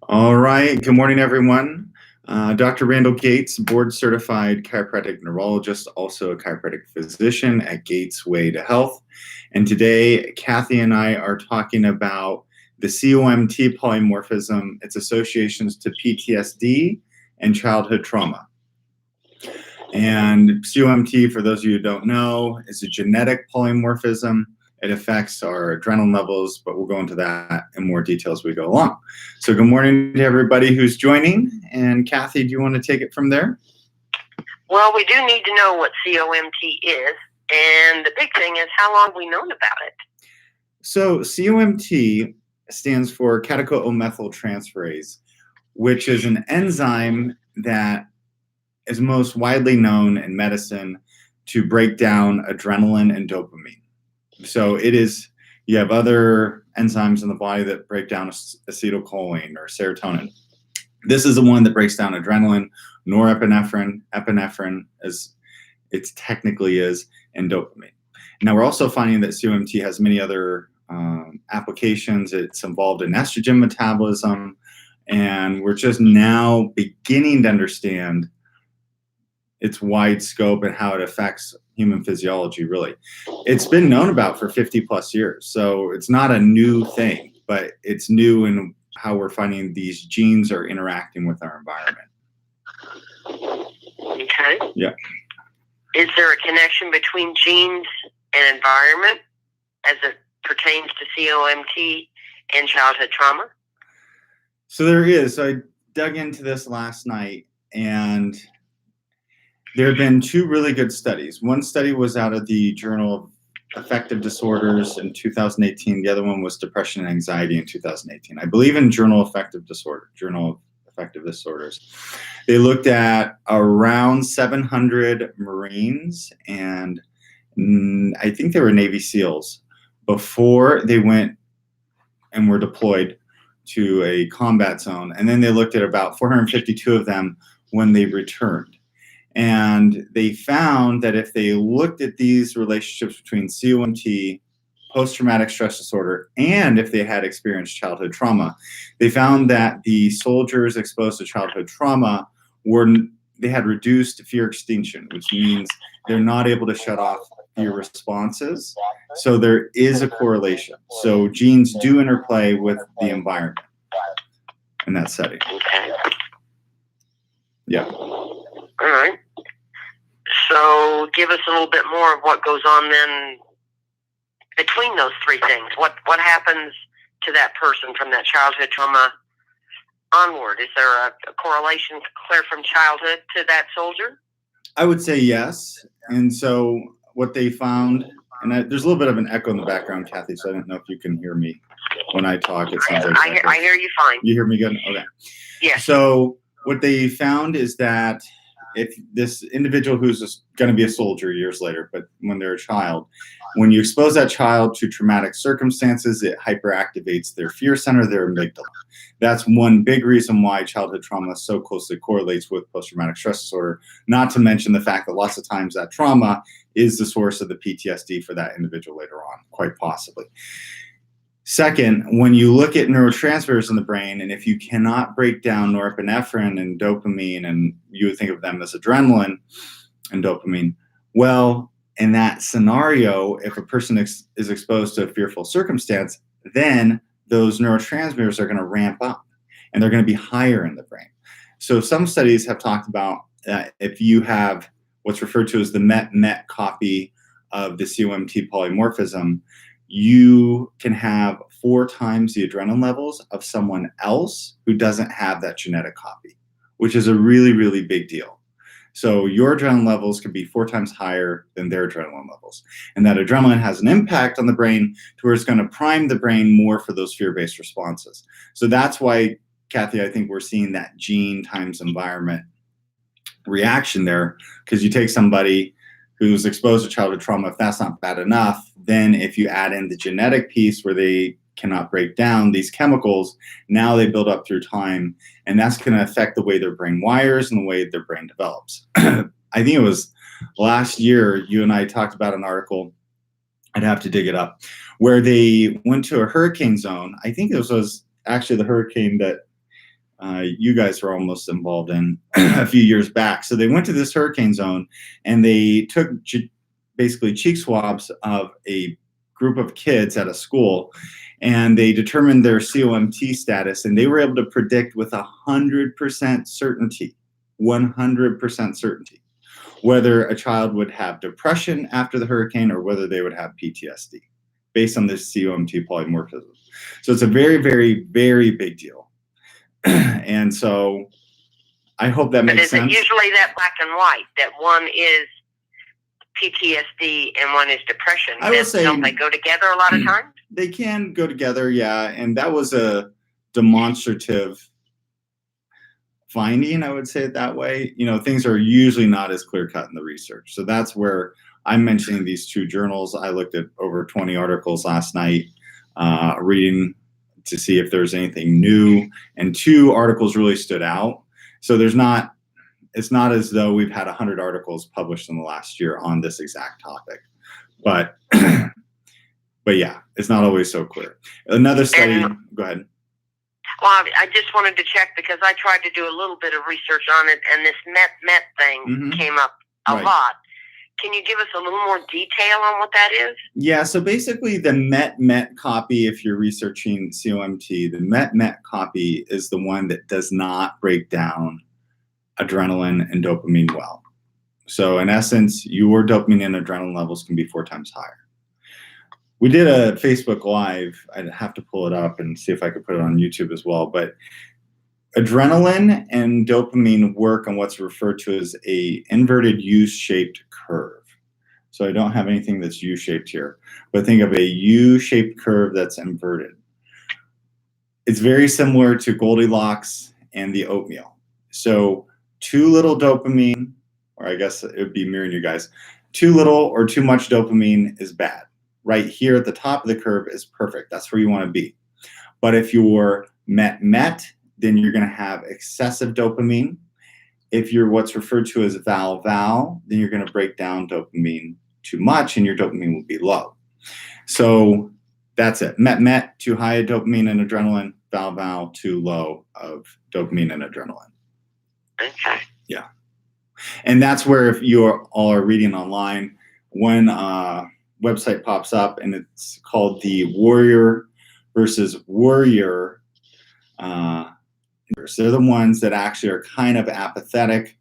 All right. Good morning, everyone. Dr. Randall Gates, board certified chiropractic neurologist, also a chiropractic physician at Gates Way to Health. And today, Kathy and I are talking about the COMT polymorphism, its associations to PTSD and childhood trauma. And COMT, for those of you who don't know, is a genetic polymorphism. It affects our adrenaline levels, but we'll go into that in more detail as we go along. So good morning to everybody who's joining. And Kathy, do you want to take it from there? Well, we do need to know what COMT is. And the big thing is, how long have we known about it? So COMT stands for catechol-O-methyltransferase, which is an enzyme that is most widely known in medicine to break down adrenaline and dopamine. So you have other enzymes in the body that break down acetylcholine or serotonin. This is the one that breaks down adrenaline, norepinephrine, epinephrine, as it technically is, and dopamine. Now, we're also finding that COMT has many other applications. It's involved in estrogen metabolism, and we're just now beginning to understand its wide scope and how it affects human physiology, really. It's been known about for 50 plus years, so it's not a new thing, but it's new in how we're finding these genes are interacting with our environment. Okay. Yeah. Is there a connection between genes and environment as it pertains to COMT and childhood trauma? So there is. So I dug into this last night, and there have been two really good studies. One study was out of the Journal of Affective Disorders in 2018. The other one was Depression and Anxiety in 2018. I believe in Journal of Affective Disorders. They looked at around 700 Marines and I think they were Navy SEALs before they went and were deployed to a combat zone. And then they looked at about 452 of them when they returned. And they found that if they looked at these relationships between COMT, post-traumatic stress disorder, and if they had experienced childhood trauma, they found that the soldiers exposed to childhood trauma they had reduced fear extinction, which means they're not able to shut off fear responses. So there is a correlation. So genes do interplay with the environment in that setting. Okay. Yeah. All right. So give us a little bit more of what goes on then between those three things. What happens to that person from that childhood trauma onward? Is there a correlation clear from childhood to that soldier? I would say yes. And so what they found, and there's a little bit of an echo in the background, Kathy, so I don't know if you can hear me when I talk. It sounds like I hear you fine. You hear me good? Okay. Yeah. So what they found is that if this individual who's going to be a soldier years later, but when they're a child, when you expose that child to traumatic circumstances, it hyperactivates their fear center, their amygdala. That's one big reason why childhood trauma so closely correlates with post-traumatic stress disorder, not to mention the fact that lots of times that trauma is the source of the PTSD for that individual later on, quite possibly. Second, when you look at neurotransmitters in the brain, and if you cannot break down norepinephrine and dopamine, and you would think of them as adrenaline and dopamine, well, in that scenario, if a person is exposed to a fearful circumstance, then those neurotransmitters are going to ramp up and they're going to be higher in the brain. So some studies have talked about if you have what's referred to as the MET copy of the COMT polymorphism, you can have 4 times the adrenaline levels of someone else who doesn't have that genetic copy, which is a really, really big deal. So your adrenaline levels can be 4 times higher than their adrenaline levels. And that adrenaline has an impact on the brain to where it's going to prime the brain more for those fear-based responses. So that's why, Kathy, I think we're seeing that gene times environment reaction there, because you take somebody who's exposed to childhood trauma, if that's not bad enough, then if you add in the genetic piece where they cannot break down these chemicals, now they build up through time, and that's going to affect the way their brain wires and the way their brain develops. I think it was last year, you and I talked about an article, I'd have to dig it up, where they went to a hurricane zone. I think this was actually the hurricane that you guys were almost involved in a few years back. So they went to this hurricane zone and they took basically cheek swabs of a group of kids at a school, and they determined their COMT status, and they were able to predict with 100% certainty, 100% certainty, whether a child would have depression after the hurricane or whether they would have PTSD based on this COMT polymorphism. So it's a very, very, very big deal. And so I hope that makes sense. But is it usually that black and white, that one is PTSD and one is depression? I would say, don't they go together a lot of times? They can go together, yeah. And that was a demonstrative finding, I would say it that way. You know, things are usually not as clear cut in the research. So that's where I'm mentioning these two journals. I looked at over 20 articles last night, reading to see if there's anything new, and 2 articles really stood out. So it's not as though we've had 100 articles published in the last year on this exact topic, but yeah, it's not always so clear. Another study, go ahead. Well, I just wanted to check because I tried to do a little bit of research on it, and this MET thing came up a lot. Can you give us a little more detail on what that is? Yeah, so basically the MET copy, if you're researching COMT, the MET copy is the one that does not break down adrenaline and dopamine well. So in essence, your dopamine and adrenaline levels can be 4 times higher. We did a Facebook Live. I'd have to pull it up and see if I could put it on YouTube as well. But adrenaline and dopamine work on what's referred to as a inverted U-shaped curve. So I don't have anything that's U-shaped here, but think of a U-shaped curve that's inverted. It's very similar to Goldilocks and the oatmeal. So too little dopamine, or I guess it would be mirroring you guys, too little or too much dopamine is bad. Right here at the top of the curve is perfect. That's where you want to be. But if you're MET, then you're going to have excessive dopamine. If you're what's referred to as VAL, then you're going to break down dopamine too much and your dopamine will be low. So that's it. MET, too high of dopamine and adrenaline. VAL, too low of dopamine and adrenaline. Okay. Yeah. And that's where, if you all are reading online, when website pops up and it's called the Warrior versus Worrier. They're the ones that actually are kind of apathetic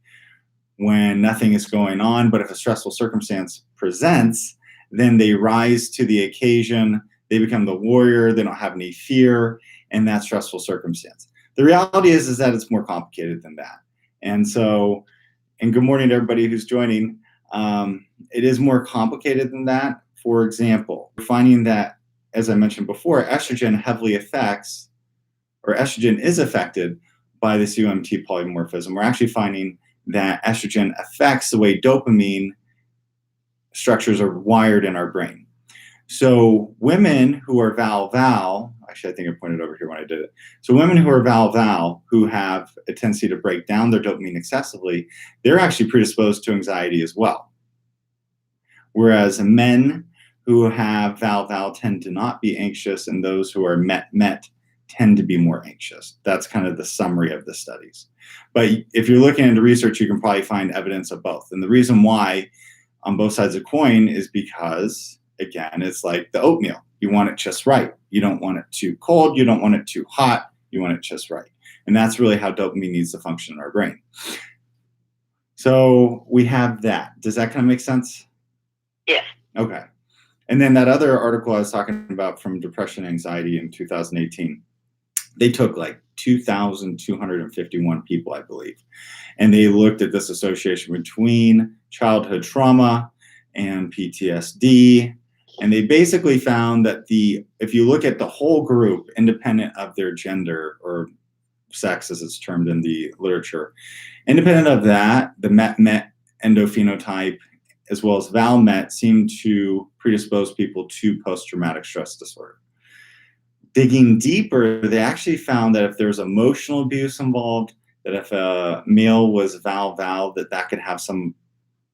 when nothing is going on, but if a stressful circumstance presents, then they rise to the occasion. They become the warrior. They don't have any fear in that stressful circumstance. The reality is that it's more complicated than that. And so, and good morning to everybody who's joining. It is more complicated than that. For example, we're finding that, as I mentioned before, estrogen heavily affects, or estrogen is affected by the COMT polymorphism. We're actually finding that estrogen affects the way dopamine structures are wired in our brain. So women who are VAL, actually I think I pointed over here when I did it. So women who are VAL, who have a tendency to break down their dopamine excessively, they're actually predisposed to anxiety as well. Whereas men who have VAL tend to not be anxious, and those who are MET tend to be more anxious. That's kind of the summary of the studies. But if you're looking into research, you can probably find evidence of both. And the reason why on both sides of the coin is because, again, it's like the oatmeal. You want it just right. You don't want it too cold. You don't want it too hot. You want it just right. And that's really how dopamine needs to function in our brain. So we have that. Does that kind of make sense? Yes. Okay. And then that other article I was talking about from Depression and Anxiety in 2018, they took like 2,251 people, I believe. And they looked at this association between childhood trauma and PTSD. And they basically found that if you look at the whole group, independent of their gender or sex, as it's termed in the literature, independent of that, the MET endophenotype as well as VAL-MET seem to predispose people to post-traumatic stress disorder. Digging deeper, they actually found that if there's emotional abuse involved, that if a male was VAL, that could have some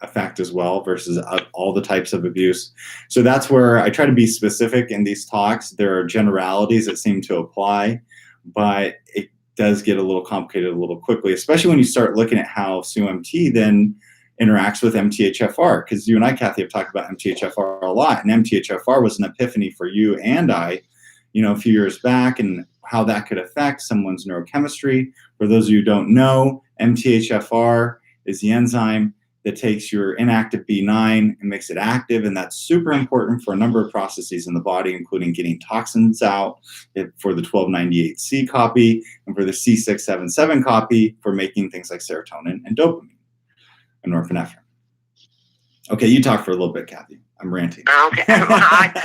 effect as well versus all the types of abuse. So that's where I try to be specific in these talks. There are generalities that seem to apply, but it does get a little complicated a little quickly, especially when you start looking at how COMT then interacts with MTHFR, because you and I, Kathy, have talked about MTHFR a lot, and MTHFR was an epiphany for you and I, a few years back, and how that could affect someone's neurochemistry. For those of you who don't know, MTHFR is the enzyme that takes your inactive B9 and makes it active, and that's super important for a number of processes in the body, including getting toxins out, for the 1298C copy, and for the C677 copy for making things like serotonin and dopamine and norepinephrine. Okay, you talk for a little bit, Kathy. I'm ranting. Okay. About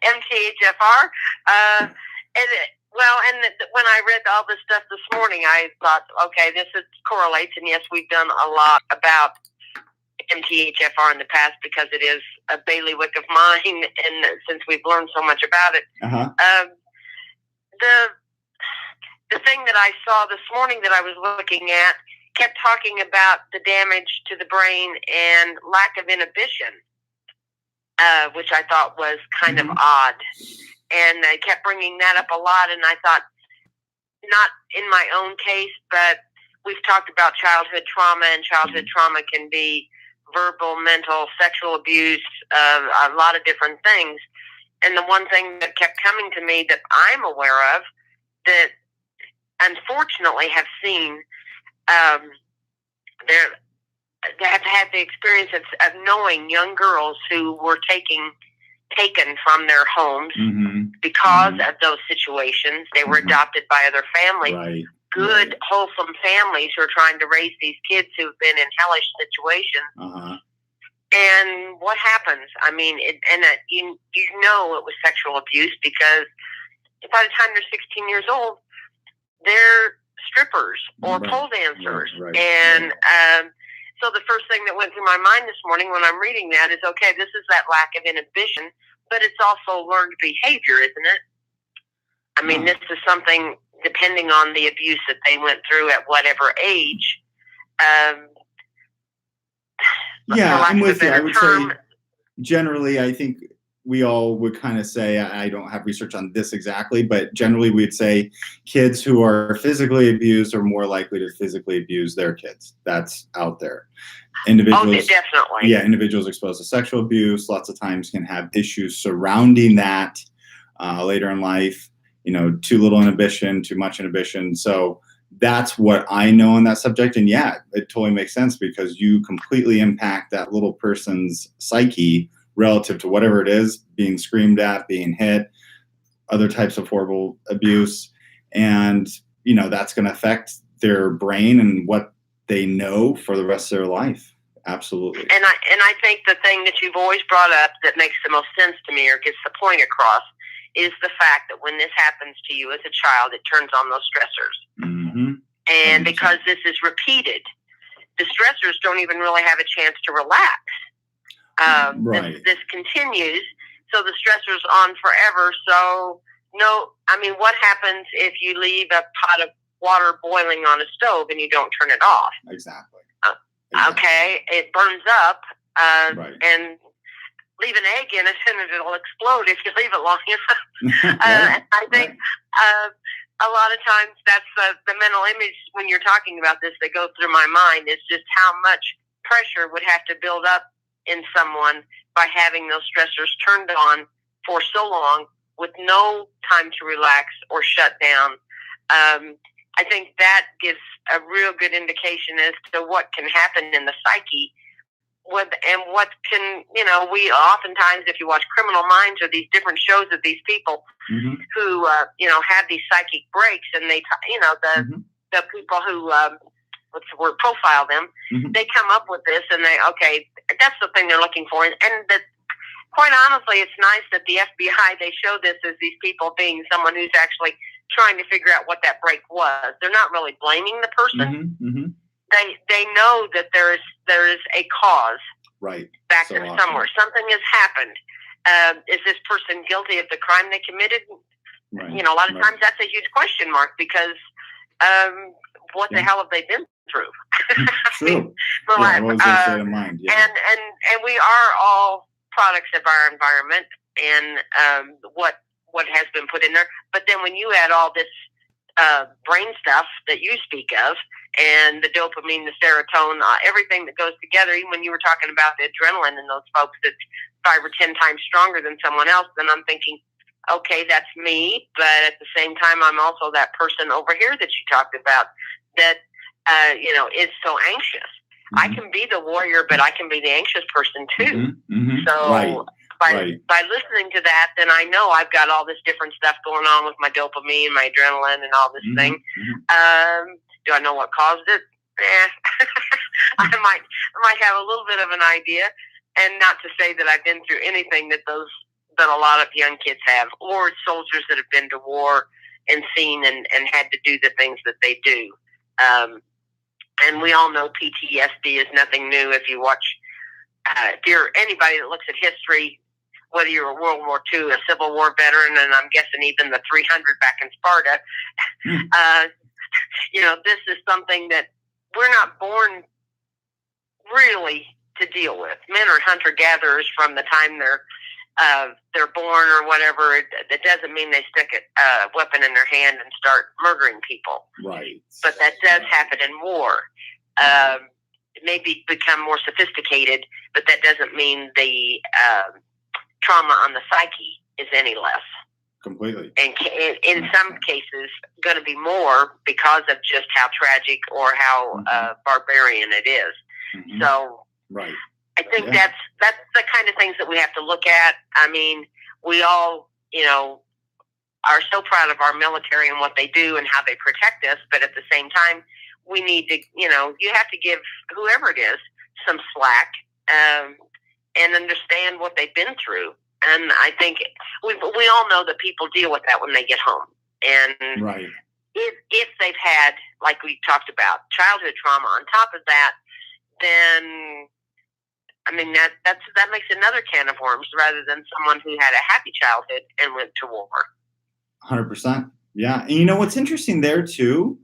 MTHFR. When I read all this stuff this morning, I thought, okay, this correlates. And yes, we've done a lot about MTHFR in the past because it is a bailiwick of mine, and since we've learned so much about it. The thing that I saw this morning that I was looking at kept talking about the damage to the brain and lack of inhibition, which I thought was kind of odd. And I kept bringing that up a lot, and I thought, not in my own case, but we've talked about childhood trauma, and childhood trauma can be verbal, mental, sexual abuse, a lot of different things. And the one thing that kept coming to me that I'm aware of, that unfortunately have seen, they have had the experience of knowing young girls who were taken from their homes because of those situations. They were adopted by other families, good, wholesome families who are trying to raise these kids who've been in hellish situations. And what happens? I mean, you know it was sexual abuse, because by the time they're 16 years old, they're strippers or pole dancers. So the first thing that went through my mind this morning when I'm reading that is, okay, this is that lack of inhibition, but it's also learned behavior, isn't it? I mean, this is something, depending on the abuse that they went through at whatever age. I'm with you. I would say, generally, I think we all would kind of say, I don't have research on this exactly, but generally we'd say kids who are physically abused are more likely to physically abuse their kids. That's out there. Individuals, definitely. Yeah, individuals exposed to sexual abuse lots of times can have issues surrounding that later in life. Too little inhibition, too much inhibition. So that's what I know on that subject. And yeah, it totally makes sense, because you completely impact that little person's psyche relative to whatever it is, being screamed at, being hit, other types of horrible abuse. And, that's going to affect their brain and what they know for the rest of their life. Absolutely. And I think the thing that you've always brought up that makes the most sense to me, or gets the point across, is the fact that when this happens to you as a child, it turns on those stressors. And because this is repeated, the stressors don't even really have a chance to relax. This continues, so the stressor's on forever. So what happens if you leave a pot of water boiling on a stove and you don't turn it off? Exactly. Okay, it burns up, and leave an egg in it and it'll explode if you leave it long enough. I think a lot of times that's the mental image when you're talking about this that goes through my mind, is just how much pressure would have to build up in someone by having those stressors turned on for so long with no time to relax or shut down. I think that gives a real good indication as to what can happen in the psyche. And what can, we oftentimes, if you watch Criminal Minds or these different shows of these people who, have these psychic breaks, and they, the people who, profile them, they come up with this, and that's the thing they're looking for. And that, quite honestly, it's nice that the FBI, they show this as these people being someone who's actually trying to figure out what that break was. They're not really blaming the person. They know that there is a cause back there somewhere. Something has happened. Is this person guilty of the crime they committed? A lot of times that's a huge question mark, because what the hell have they been through? True. And we are all products of our environment and what has been put in there. But then when you add all this brain stuff that you speak of, and the dopamine, the serotonin, everything that goes together. Even when you were talking about the adrenaline in those folks that's 5 or 10 times stronger than someone else, then I'm thinking, okay, that's me, but at the same time, I'm also that person over here that you talked about that, is so anxious. Mm-hmm. I can be the warrior, but I can be the anxious person too. Mm-hmm. So right. By listening to that, then I know I've got all this different stuff going on with my dopamine, my adrenaline, and all this thing. Mm-hmm. Do I know what caused it? I might have a little bit of an idea, and not to say that I've been through anything that a lot of young kids have, or soldiers that have been to war and seen and had to do the things that they do. And we all know PTSD is nothing new. If you watch, if you're anybody that looks at history, whether you're a World War II, a Civil War veteran, and I'm guessing even the 300 back in Sparta, this is something that we're not born really to deal with. Men are hunter-gatherers from the time they're born or whatever. It doesn't mean they stick a weapon in their hand and start murdering people. Right. But that does happen in war. It may become more sophisticated, but that doesn't mean the trauma on the psyche is any less. Completely. And in some cases, going to be more because of just how tragic or how barbarian it is. Mm-hmm. So, right. I think that's the kind of things that we have to look at. I mean, we all, are so proud of our military and what they do and how they protect us, but at the same time, we need to, you have to give whoever it is some slack and understand what they've been through. And I think we all know that people deal with that when they get home. And right. if they've had, like we talked about, childhood trauma on top of that, then I mean that makes another can of worms rather than someone who had a happy childhood and went to war. 100%. Yeah. And what's interesting there too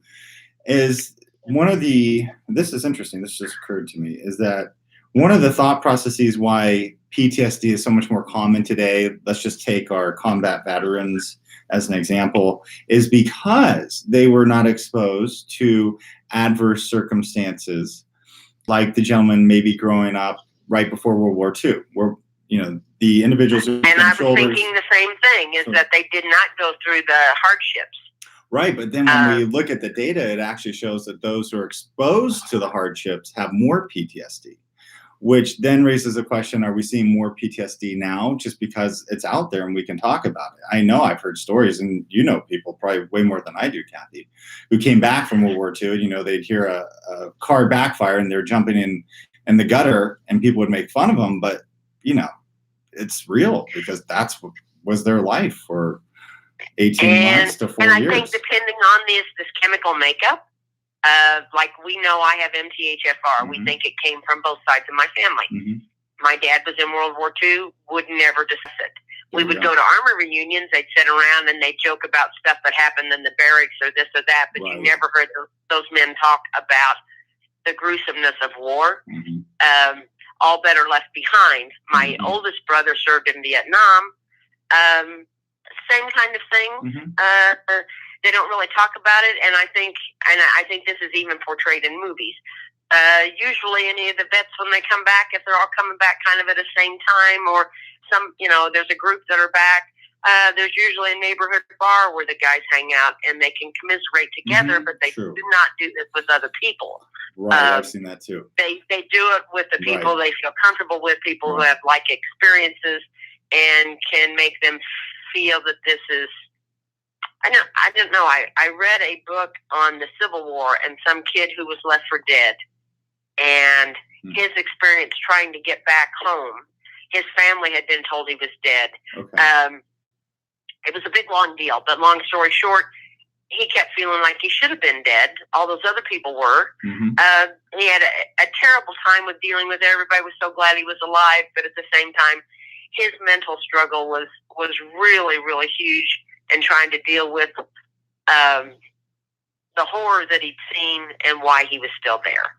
is this is interesting, this just occurred to me, is that one of the thought processes why PTSD is so much more common today, let's just take our combat veterans as an example, is because they were not exposed to adverse circumstances like the gentleman maybe growing up right before World War II, where, the individuals... And I was thinking the same thing, is that they did not go through the hardships. Right, but then when we look at the data, it actually shows that those who are exposed to the hardships have more PTSD, which then raises the question, are we seeing more PTSD now just because it's out there and we can talk about it? I know I've heard stories, and people probably way more than I do, Kathy, who came back from World War II, they'd hear a car backfire and they're jumping in the gutter and people would make fun of them, but, it's real because that's what was their life for 18 months to 4 years. And I think depending on this chemical makeup, like we know I have MTHFR. We think it came from both sides of my family. Mm-hmm. My dad was in World War II, would never discuss it. We would go to Army reunions, they'd sit around and they'd joke about stuff that happened in the barracks or this or that, but you never heard those men talk about the gruesomeness of war. Mm-hmm. All better left behind. My oldest brother served in Vietnam. Same kind of thing. Mm-hmm. They don't really talk about it, and I think this is even portrayed in movies. Usually, any of the vets, when they come back, if they're all coming back kind of at the same time, or there's a group that are back. There's usually a neighborhood bar where the guys hang out and they can commiserate together, but they do not do this with other people. Right, I've seen that too. They do it with the people they feel comfortable with, people who have like experiences and can make them feel that this is. I don't know. I read a book on the Civil War and some kid who was left for dead, and his experience trying to get back home. His family had been told he was dead. Okay. It was a big, long deal. But long story short, he kept feeling like he should have been dead. All those other people were. Mm-hmm. He had a terrible time with dealing with it. Everybody was so glad he was alive. But at the same time, his mental struggle was really, really huge in trying to deal with the horror that he'd seen and why he was still there.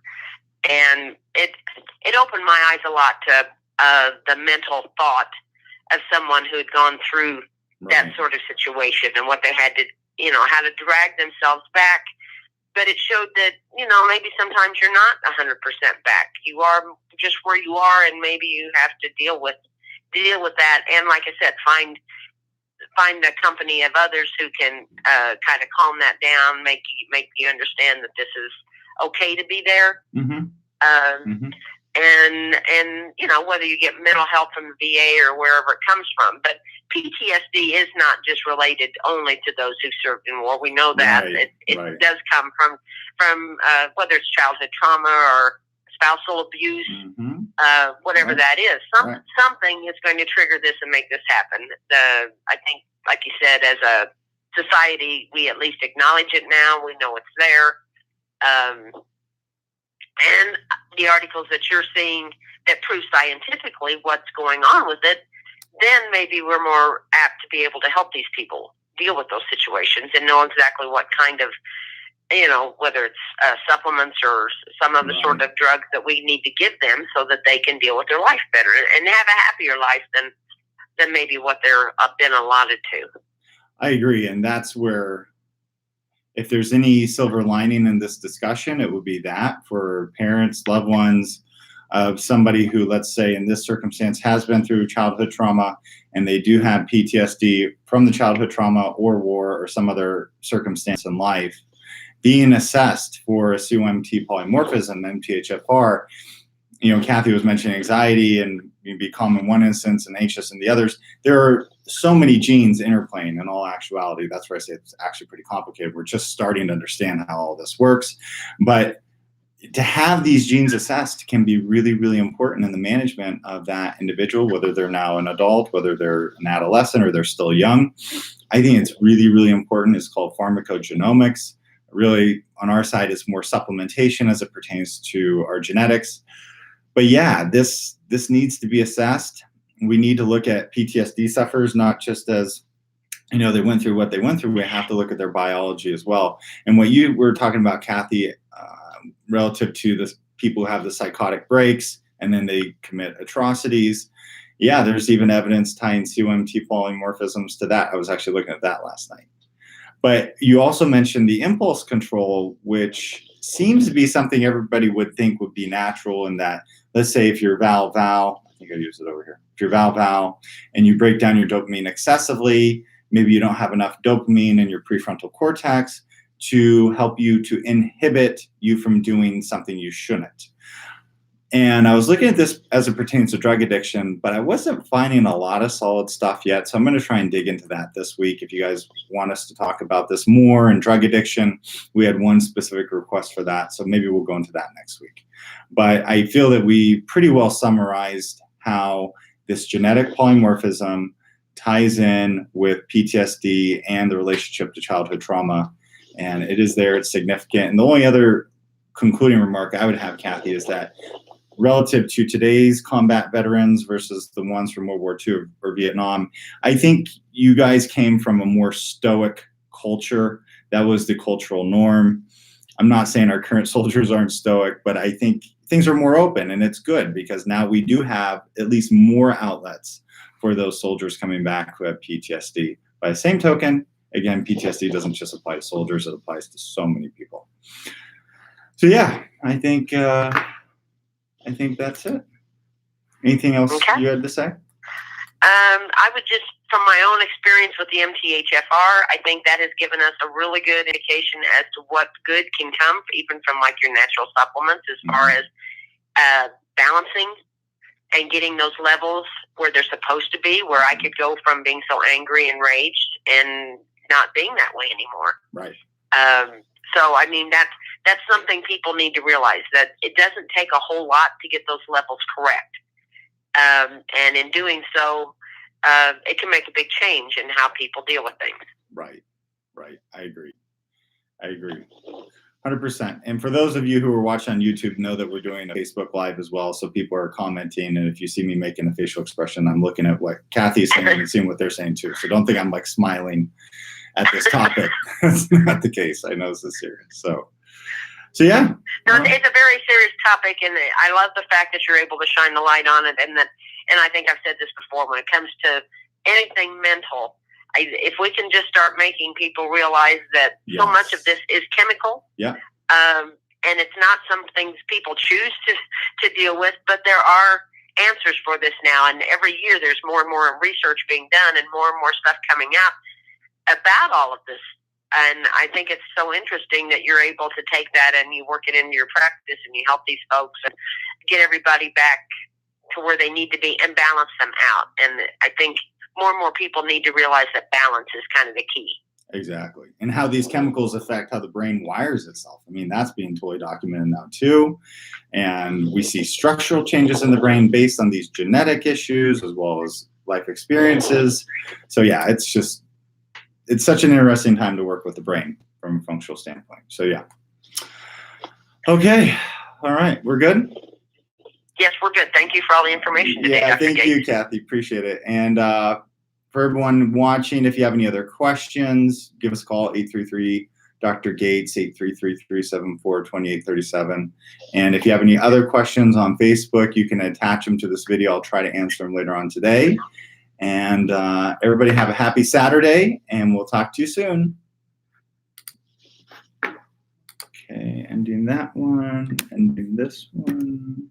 And it opened my eyes a lot to the mental thought of someone who had gone through that sort of situation and what they had to how to drag themselves back. But it showed that, maybe sometimes you're not 100% back. You are just where you are, and maybe you have to deal with that. And like I said, find a company of others who can kind of calm that down, make you understand that this is okay to be there. Mm-hmm. And whether you get mental health from the VA or wherever it comes from. But PTSD is not just related only to those who served in war. We know that. It does come from whether it's childhood trauma or spousal abuse, whatever that is. Something is going to trigger this and make this happen. I think, like you said, as a society, we at least acknowledge it now. We know it's there. And the articles that you're seeing that prove scientifically what's going on with it, then maybe we're more apt to be able to help these people deal with those situations and know exactly what kind of, whether it's supplements or some other sort of drugs that we need to give them so that they can deal with their life better and have a happier life than maybe what they're been allotted to. I agree. And that's where, if there's any silver lining in this discussion, it would be that for parents, loved ones of somebody who, let's say in this circumstance, has been through childhood trauma and they do have PTSD from the childhood trauma or war or some other circumstance in life, being assessed for a COMT polymorphism, MTHFR. Kathy was mentioning anxiety and you'd be calm in one instance and anxious in the others. There are so many genes interplaying in all actuality. That's why I say it's actually pretty complicated. We're just starting to understand how all this works. But to have these genes assessed can be really, really important in the management of that individual, whether they're now an adult, whether they're an adolescent, or they're still young. I think it's really, really important. It's called pharmacogenomics. Really, on our side, it's more supplementation as it pertains to our genetics. But yeah, this needs to be assessed. We need to look at PTSD sufferers, not just as, they went through what they went through. We have to look at their biology as well. And what you were talking about, Kathy, relative to the people who have the psychotic breaks and then they commit atrocities. Yeah, there's even evidence tying COMT polymorphisms to that. I was actually looking at that last night. But you also mentioned the impulse control, which seems to be something everybody would think would be natural in that, let's say if you're Val, I think I used it over here. If you're Val, and you break down your dopamine excessively, maybe you don't have enough dopamine in your prefrontal cortex to help you to inhibit you from doing something you shouldn't. And I was looking at this as it pertains to drug addiction, but I wasn't finding a lot of solid stuff yet. So I'm going to try and dig into that this week. If you guys want us to talk about this more and drug addiction, we had one specific request for that. So maybe we'll go into that next week. But I feel that we pretty well summarized how this genetic polymorphism ties in with PTSD and the relationship to childhood trauma. And it is there, it's significant. And the only other concluding remark I would have, Kathy, is that relative to today's combat veterans versus the ones from World War II or Vietnam, I think you guys came from a more stoic culture. That was the cultural norm. I'm not saying our current soldiers aren't stoic, but I think things are more open, and it's good because now we do have at least more outlets for those soldiers coming back who have PTSD. By the same token, again, PTSD doesn't just apply to soldiers, it applies to so many people. So yeah, I think that's it. Anything else you had to say? I would just, from my own experience with the MTHFR, I think that has given us a really good indication as to what good can come, even from like your natural supplements, as far as balancing and getting those levels where they're supposed to be, where I could go from being so angry and enraged and not being that way anymore. Right. So, I mean, that's something people need to realize, that it doesn't take a whole lot to get those levels correct. And in doing so, it can make a big change in how people deal with things. Right. I agree. 100%. And for those of you who are watching on YouTube, know that we're doing a Facebook Live as well. So people are commenting. And if you see me making a facial expression, I'm looking at what Kathy's saying and seeing what they're saying too. So don't think I'm like smiling at this topic. That's not the case. I know this is serious. So yeah. No, it's a very serious topic, and I love the fact that you're able to shine the light on it. And I think I've said this before, when it comes to anything mental, if we can just start making people realize that so much of this is chemical, and it's not some things people choose to deal with, but there are answers for this now. And every year there's more and more research being done and more stuff coming out about all of this. And I think it's so interesting that you're able to take that and you work it into your practice and you help these folks and get everybody back to where they need to be and balance them out. And I think more and more people need to realize that balance is kind of the key. Exactly. And how these chemicals affect how the brain wires itself. I mean, that's being totally documented now too. And we see structural changes in the brain based on these genetic issues as well as life experiences. So yeah, it's such an interesting time to work with the brain from a functional standpoint. So yeah. Okay. All right. We're good? Yes, we're good. Thank you for all the information today, Yeah, Dr. thank Gates. you, Kathy. Appreciate it. And for everyone watching, if you have any other questions, give us a call, 833-Dr. Gates, 833-374-2837. And if you have any other questions on Facebook, you can attach them to this video. I'll try to answer them later on today. And everybody have a happy Saturday, and we'll talk to you soon. Okay, ending that one, ending this one.